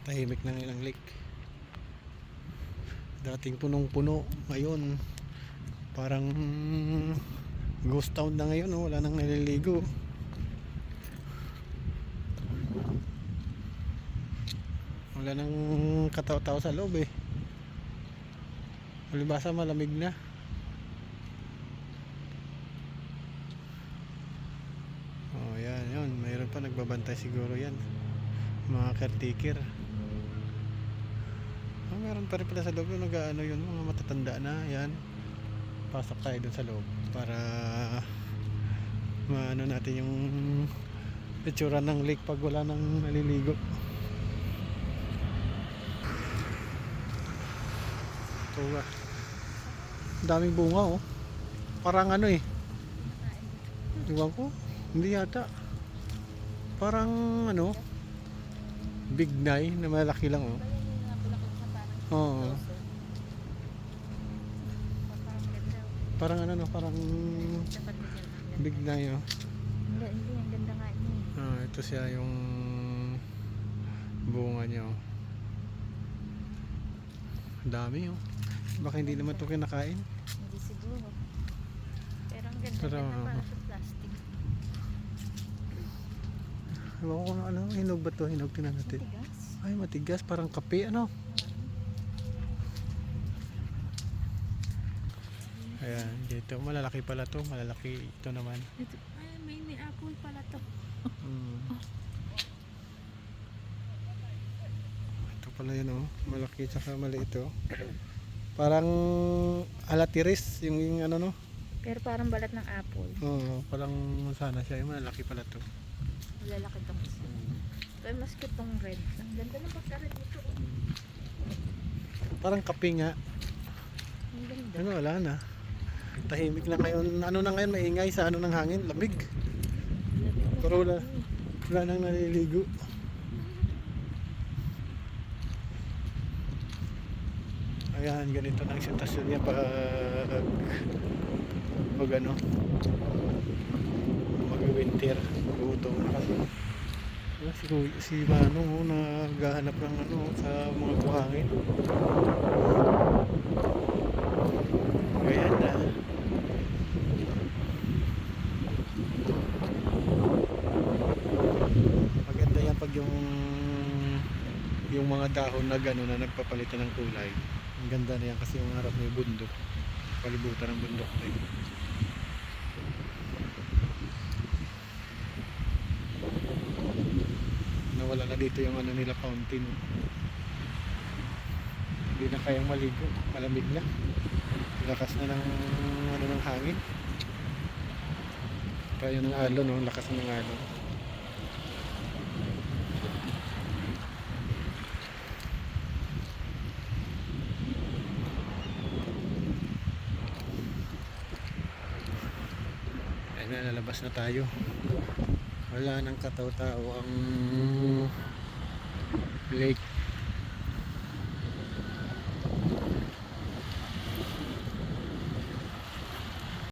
Tahimik ng ilang lake. Dating punong-puno, ngayon parang ghost town na ngayon, oh. Wala nang naliligo. Wala nang katao-tao sa loob eh. Palibasa malamig na. Oh, yan, yun. Mayroon pa nagbabantay siguro yan. Mga caretaker. Oh, meron pa rin pala sa loob yung nag-ano yun, mga matatanda na. Yan. Pasok tayo dun sa loob para maano natin yung itsura ng lake pag wala nang naliligo. Ito, daming bunga, oh. Parang ano eh. Iwan ko. Hindi yata. Parang ano, bignay na malaki lang, oh. Oo. Parang ano, no, parang bignay, oh. Hindi, ang ganda nga niya. Ah, ito siya yung bunga niya, oh. Dami, oh. Baka hindi naman ito kinakain. Hindi siguro. Pero ang ganda, Pero, ganda para sa plastic. Ewan ko kung ano, hinog ba ito? Hinog, tingnan natin. Matigas. Ay, matigas, parang kape, ano? Ayan, dito, malalaki pala to, malalaki ito naman. Ito, ay, may apple pala to. Ito pala yun, oh. Malaki tsaka mali ito. Parang alatiris, yung ano, no? Pero parang balat ng apple. Oo, parang sana siya, yung malalaki pala to. Malalaki tong isa. Pero mas cute tong red. Ang ganda ng pagka-red nito. Parang kape nga. Ang ganda. Ano, wala na. Tahimik na ngayon. Ano na ngayon, maingay sa ano ng hangin, lamig. Pero wala nang naliligo. Ayan, ganito na ang sitwasyon niya pag ano, mag-winter. Gutom na kasi. Si Manong, oh, naghahanap ng ano sa mga buhangin. Ayan na. Maganda yan pag yung mga dahon na gano'n na nagpapalitan ng kulay. Ang ganda na yan kasi yung harap may bundok, palibutan ng bundok na yun. Nawala na dito yung ano nila, fountain. Hindi na kayang maligo, malamig na. Lakas na ng ano ng hangin. Kaya ng alon, no? Lakas ng alon. Ayan na, lalabas na tayo. Wala nang kataw-tao ang lake.